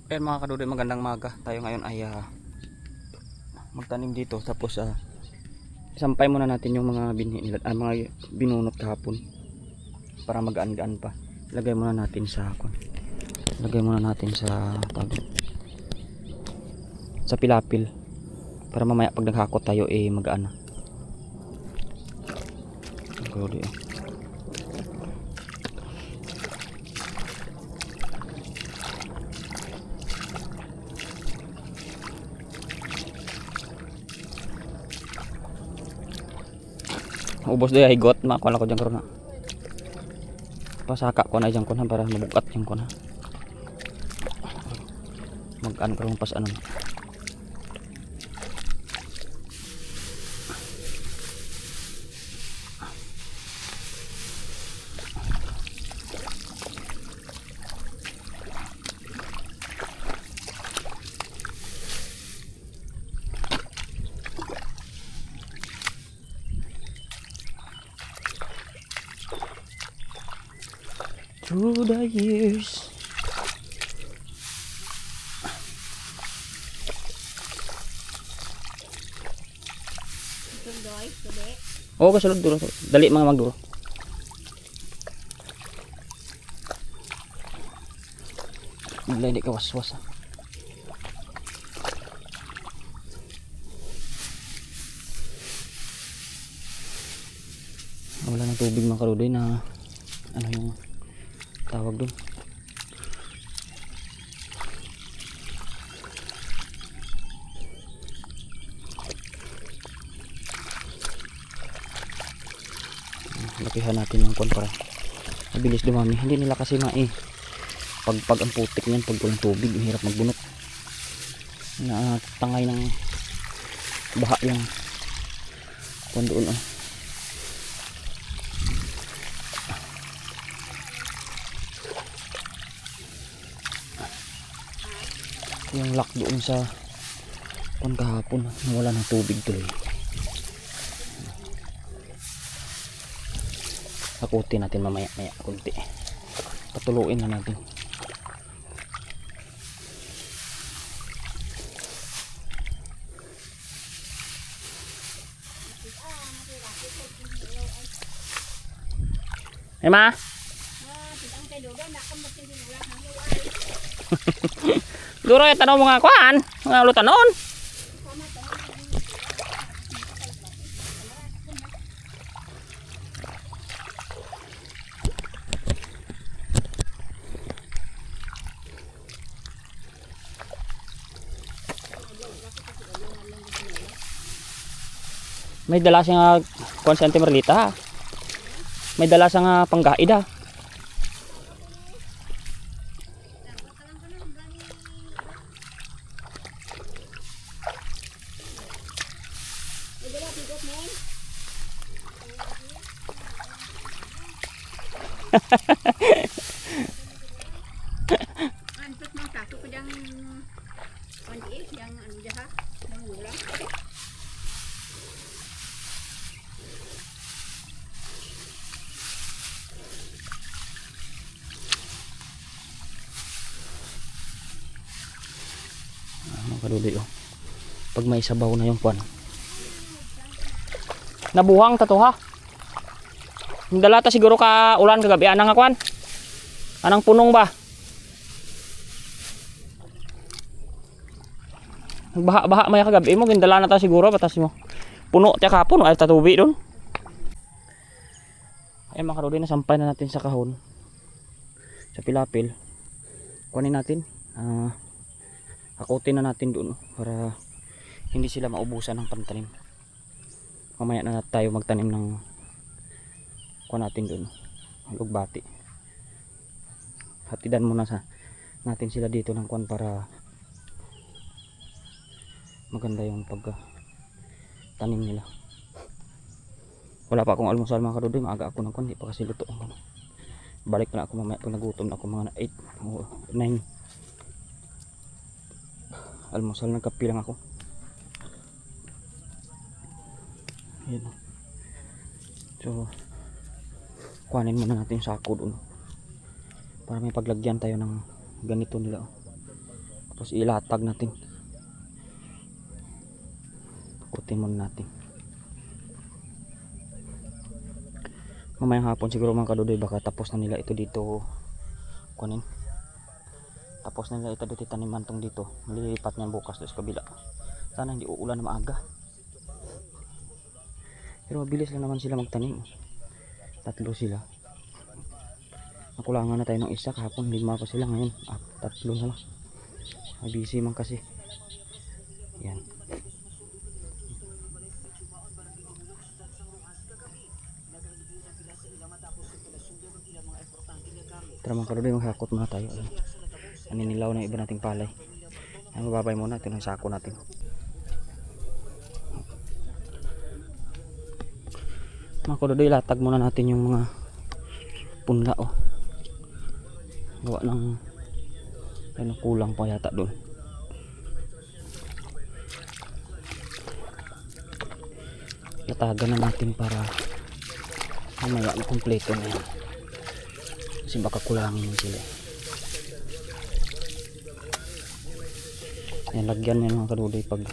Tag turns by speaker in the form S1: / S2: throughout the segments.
S1: Ayan mga kadudoy, magandang maga. Tayo ngayon ay magtanim dito. Tapos isampay muna natin yung mga binhi nila, mga binunot kahapon para magaan-gaan pa. Lagay muna natin sa sa pilapil para mamaya pag naghakot tayo magaan na. Kadudoy, ubos doy higot makuha ko dyan karon na pasaka ko na dyan ko na para mabukat dyan ko na mag-an karon pas ano. Through the years. Oo, kasulod duro. Dali mga magduro. Hindi ka waswas. Wala ng tubig mga karudoy na ano yung tawag doon. Lakihan natin yung kon para mabilis dumami. Hindi nila kasi pag ang putik niyan pag walang tubig mahirap magbunot. Tangay ng baha yung kon doon yung lock doon sa kon kahapon wala ng tubig tuloy. Hakutin natin mamaya kunti, patuluin na natin. Ma duro ya tanong mga kuan mga lutanon. May dala siya nga konsente Marlita. May dala siya nga panggaida.
S2: Antot mang satu ko dang pandiis yang ano jaha ng ulam.
S1: Mga kaduloy pag may sabaw na yung kuan nabuhang tatuha dalata siguro ka ulan kagabi anang kuan anang punong ba baha may kagabi mo gindala na ta siguro batas mo puno tiya kapon ay tatubi doon. Ay mga kaduloy nasampay na natin sa kahon sa pilapil kunin natin hakutin na natin doon para hindi sila maubusan ng pantanim. Mamaya na tayo magtanim ng kuha natin doon lugbati. Hatidan muna natin sila dito ng kuan para maganda yung pagtanim nila. Wala pa akong almusal mga kadudoy, maaga ako ng kuan, di pa kasi luto ang balik na ako mamaya pag nagutom na ako mga 8 o 9. Almusal nagkape lang ako. Ayan. So kuhanin muna natin yung sako doon para may paglagyan tayo ng ganito nila Tapos ilatag natin. Pukutin muna natin. Mamayang hapon siguro mga kadudoy, baka tapos na nila ito dito kunin. Tapos na nila ito dito taniman tong dito. Malilipat niyan bukas doon sa kabila. Sana hindi uulan na maaga. Pero mabilis lang naman sila magtanim. 3 sila. Nakulangan na tayo ng isa kahapon, 5 pa sila ngayon. 3 na lang. Ay busy man kasi. Yan. Tara mga kadudoy, maghakot muna tayo. Aninilaw na iba nating palay. Ay, mababay muna ito ng sako natin. Mga kadudoy, latag muna natin yung mga punla oh. Gawa ng ano, kulang pa yata doon. Latagan na natin para mamaya kompleto na yan. Kasi baka kulangin sila. Yan, lagyan yan mga kadudoy. Pag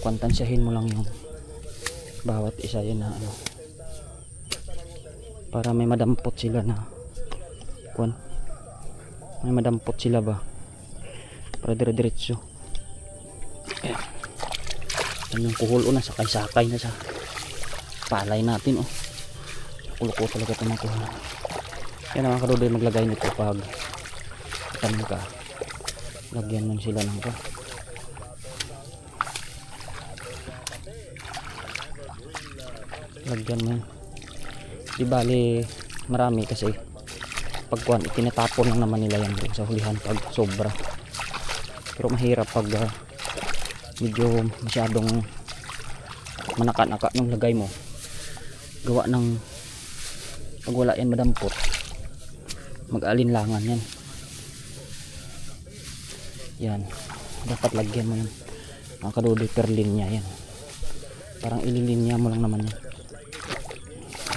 S1: kwantansyahin mo lang yung bawat isa yan na ano, para may madampot sila na may madampot sila ba para dire-diretso. Ayan. Yan yung kuhol o na sakay-sakay na sa palay natin oh. Kulo-kulo talaga ito ng kuhol. Yan ang mga kadudoy, maglagay nito pag tanim ka. Lagyan nun sila ng ka. Lagyan mo. Di bali marami kasi pagkuhan itinatapon lang naman nila yan sa hulihan pag sobra. Pero mahirap pag medyo masyadong manaka-naka yung lagay mo. Gawa ng pag wala yan madampot, mag-alinlangan yan. Yan, dapat lagyan mo yan mga kadudoy per linya yan. Parang ililinya mo lang naman yan.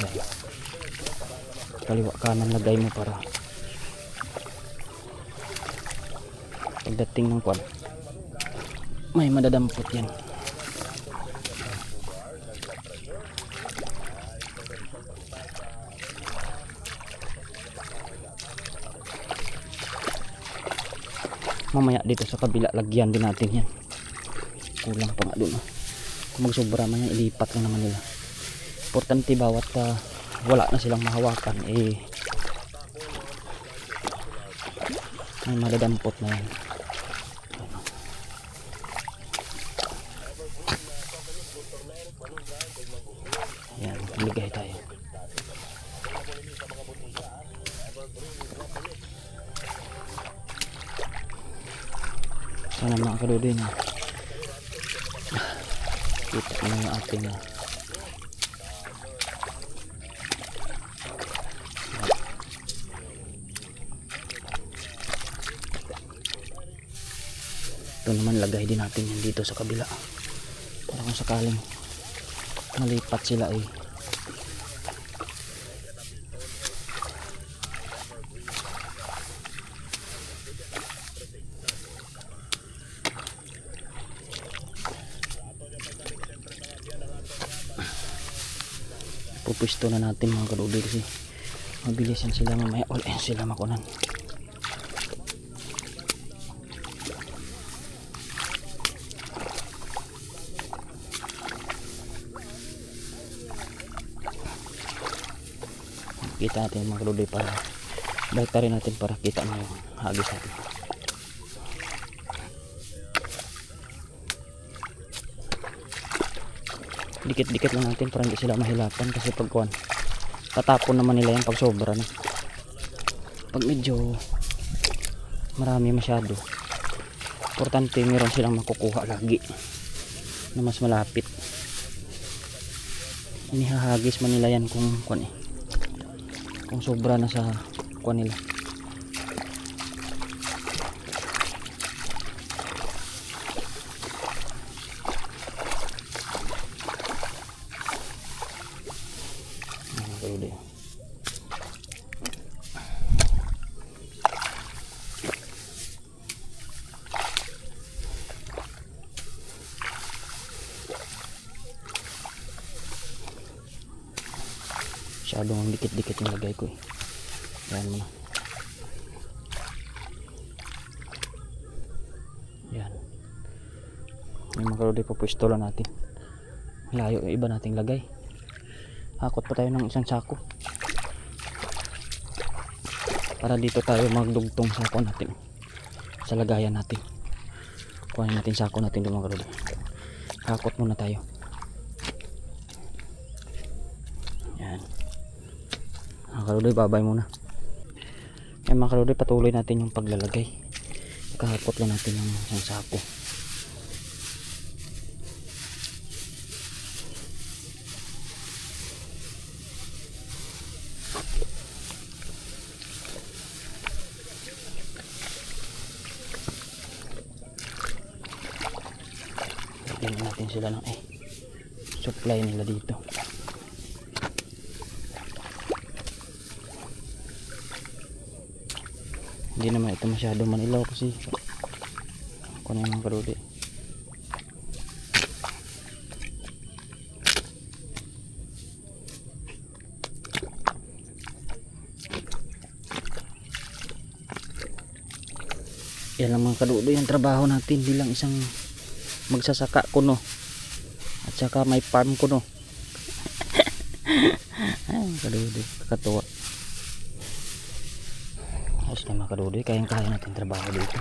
S1: Yan. Kaliwa kanan lagay mo para pagdating ng kwan may madadampot yan. Mamaya dito sa kabila lagyan din natin yan. Kulang pa nga dun oh. Kung magsobra man yan, ilipat lang naman nila. Importante bawat wala na silang mahawakan may madadampot na yan. Yan, ligay tayo. Sana mga kadudoy na kita na yung ating ito naman, lagay din natin yan dito sa kabila para kung sakaling malipat sila pupwesto na natin mga kadudoy kasi mabilis yan sila mamaya wala yan sila makunan. Kita natin mga kadudoy para baliktarin natin para kita mo yung hagis natin. Dikit-dikit lang natin para hindi sila mahilapan kasi pagkuhan tatapon naman nila yan pag sobra na. Pag medyo marami masyado, importante meron silang makukuha lagi na mas malapit. Inihahagis man nila yan kung kuhan kung sobra na sa kuhan nila. masyadong dikit-dikit yung lagay ko eh. Yan muna. Yan. Yung mga kalodi, pupwesto lang natin. Layo yung iba nating lagay. Hakot pa tayo ng isang sako para dito tayo magdugtong sa sako natin, sa lagayan natin. Kuhanin natin sako natin doon mga kalodi. Hakot muna tayo. Yan mga kalodi, babay muna. Yan mga kalodi, patuloy natin yung paglalagay. Kahakot lang natin yung isang sako. Lagyan natin sila ng supply nila dito. Hindi naman ito masyado manilaw kasi ako na yung kalodi. Yan lang mga kalodi yung trabaho natin bilang isang magsasaka kuno at saka may farm kuno. Ay kalodi, kakatuwa. Ayos na mga kalodi, kayang-kaya natin trabaho dito.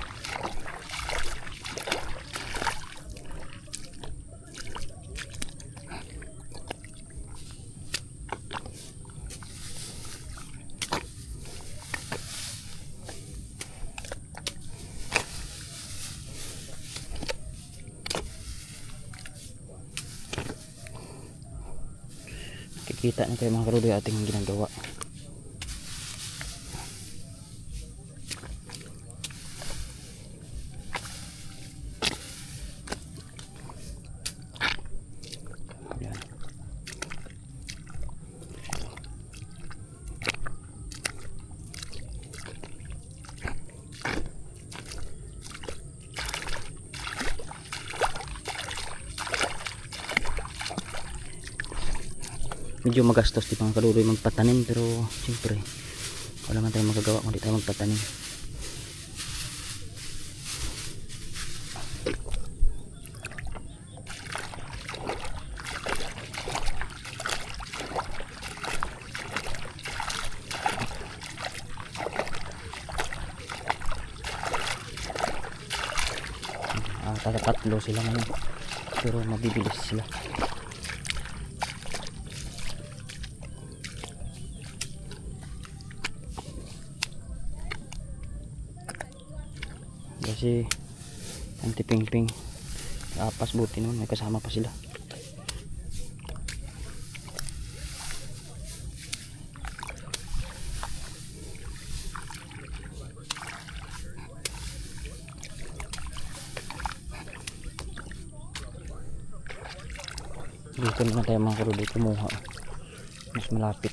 S1: Kita na kayo mga kalodi ating ginagawa. Yan. Medyo magastos di mga kalodi magpatanim, pero siyempre wala man tayong magagawa kung di tayo magpatanim. Tatlo sila ngayon pero mabibilis sila. Kasi antipingping apas, buti nun may kasama pa sila. Dito naman tayo mga kalodi kumuha, mas malapit.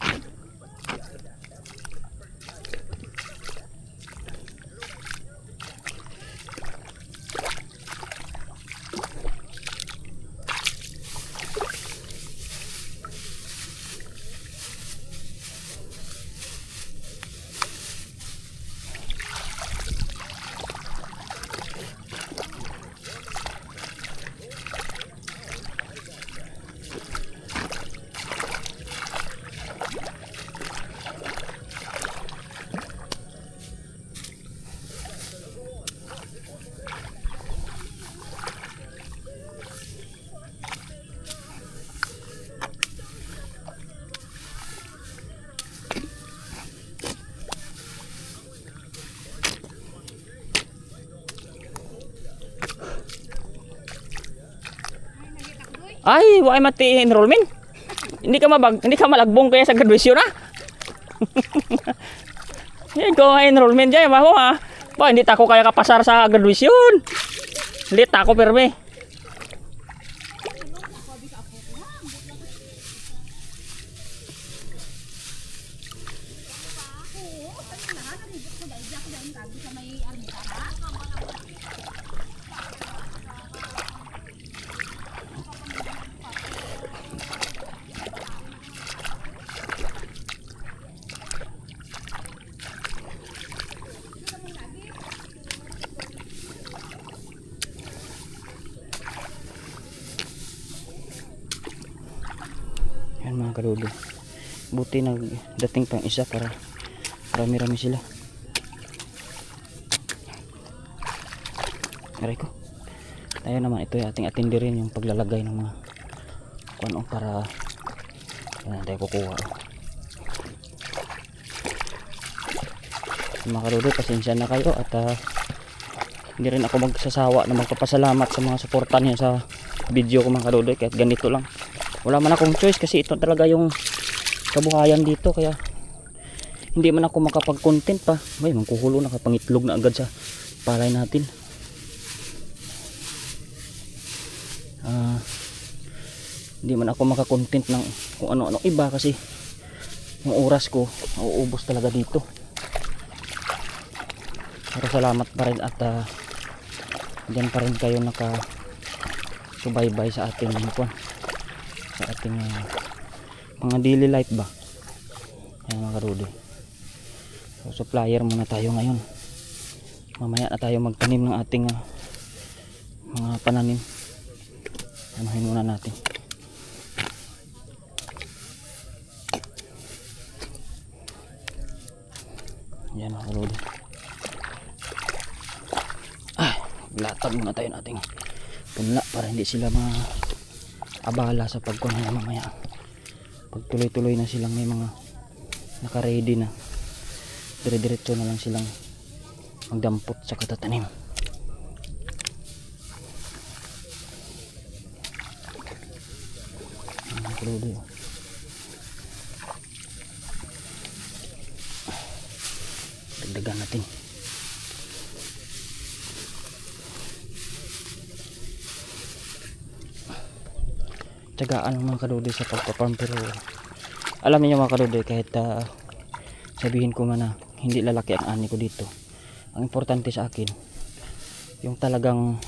S1: Ay, wala mati enrollment. Hindi ka malagbong kaya sa graduation na. Yan ko enrollment diyan, maho ha. Ba hindi ta ko kaya kapasar sa graduation. Lit ako perme. mga kadodoy. Buti nagdating pang isa para rami-rami sila. Aray ko. Tayo naman, ito yung ating atindi rin yung paglalagay ng mga kuno para yan tayo kukuha. Mga kadodoy, pasensya na kayo at hindi rin ako magsasawa na magpapasalamat sa mga suporta niyo sa video ko mga kadodoy, kahit ganito lang. Wala man akong choice kasi ito talaga yung kabuhayan dito, kaya hindi man ako makapag-content pa. May mangkuhulo na, kapangitlog na agad sa palay natin. Hindi man ako makakontent ng kung ano-ano iba kasi yung oras ko nauubos talaga dito. Pero salamat pa rin at diyan pa rin kayo subaybay sa ating sa ating mga daily life ba. Ayan mga kadodoy. So supplier muna tayo ngayon. Mamaya na tayo magtanim ng ating mga pananim. Anuhin muna natin. Ayan mga kadodoy. Latag muna tayo nating punla para hindi sila abala sa pagkunan mamaya. Pag tuloy-tuloy na silang may mga naka-ready na, dire-diretso na lang silang magdampot sa katatanim. Dagdagan natin. Tsagaan mga kadodoy sa pagpaparm, pero alam niyo mga kadodoy, kahit sabihin ko man na hindi lalaki ang ani ko dito, ang importante sa akin yung talagang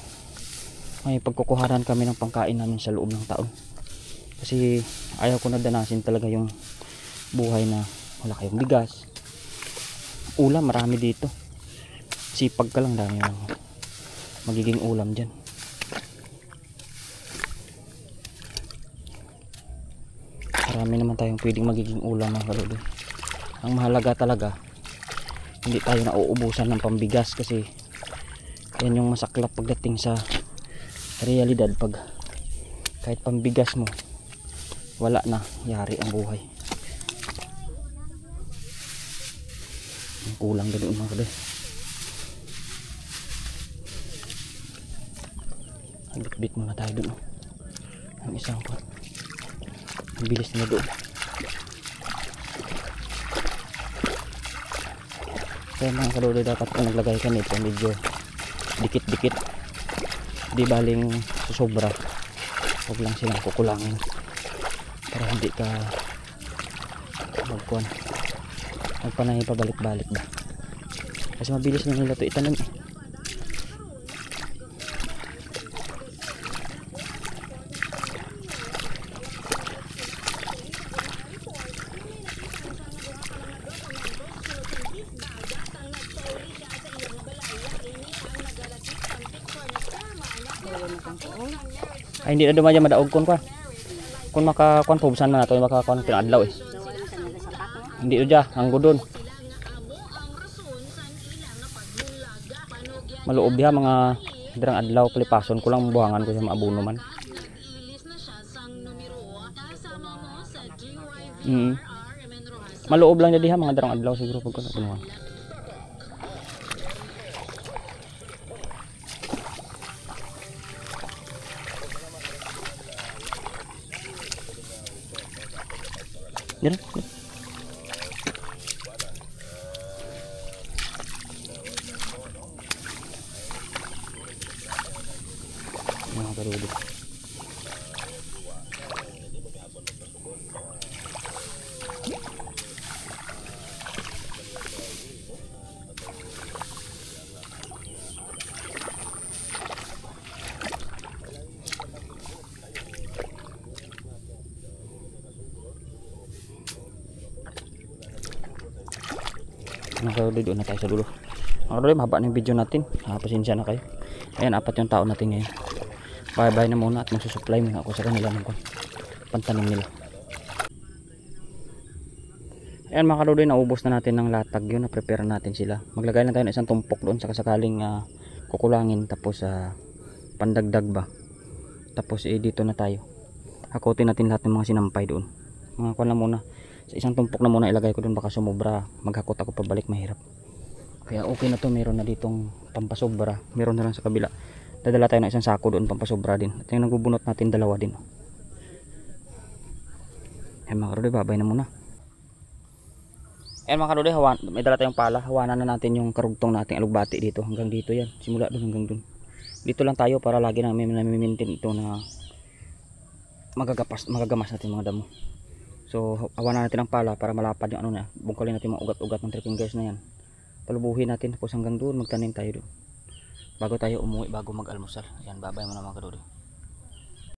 S1: may pagkukuhanan kami ng pangkain namin sa loob ng taon. Kasi ayaw ko na danasin talaga yung buhay na wala kayong bigas, ulam marami dito, sipag ka lang, dami magiging ulam dyan. Marami naman tayong pwedeng magiging ulam mga kadodoy. Ang mahalaga talaga hindi tayo nauubusan ng pambigas, kasi yan yung masaklap pagdating sa realidad. Pag kahit pambigas mo wala na, yari ang buhay. Ang kulang doon mga kadodoy. Bit-bit muna tayo doon. Ang isang po, ang bilis na doon. Kaya mga kadodoy, dapat kung naglagay ka nito medyo dikit-dikit, di baling susobra, huwag lang silang kukulangin para hindi ka magpanay pabalik-balik ba, kasi mabilis na nila ito itanim eh. Ay hindi na dumadya madaog kon makakuan pubusan man nato makakuan pinadlaw eh. Hindi udya ang gudon. Maluob diha mga dirang adlaw, kalipason ko lang buhangan ko sa maabuno man. Maluob lang diha mga dirang adlaw siguro pag kuno bunuhan. Yan. Mga kadodoy. Mga kadodoy, doon na tayo sa dulo. Mga kadodoy, mahaba na yung video natin. Pasensya na kayo. Ayan, 4 yung tao natin ngayon. Bye bye na muna at magsusupply muna ako sa kanila ng pantanim nila. Ayan mga kadudoy, naubos na natin ng latag yun, na-prepare natin sila. Maglagay lang tayo ng isang tumpok doon sa sakaling kukulangin, tapos pandagdag ba. Tapos dito na tayo. Hakutin natin lahat ng mga sinampay doon. Mga kuwan lang muna. Sa isang tumpok na muna ilagay ko doon, baka sumobra. Maghakot ako pabalik, mahirap. Kaya okay na to, meron na ditong pampasobra. Meron na lang sa kabila. Dadala tayo ng isang sako doon, pampasobra din. At yung nagbubunot natin, dalawa din. Ayan mga kadudoy, babay na muna. Ayan mga kadudoy, may dala tayong pala. Hawanan na natin yung karugtong nating alugbati dito. Hanggang dito yan. Simula doon hanggang doon. Dito lang tayo para lagi namin nami-maintain ito na magagamas natin mga damo. So hawanan natin ang pala para malapad yung ano na. Bungkalin natin mga ugat-ugat ng 3 fingers na yan. Palubuhin natin tapos hanggang doon magtanim tayo doon. Bago tayo umuwi, bago mag-almusal. Ayan, babay mo na mga kadudoy.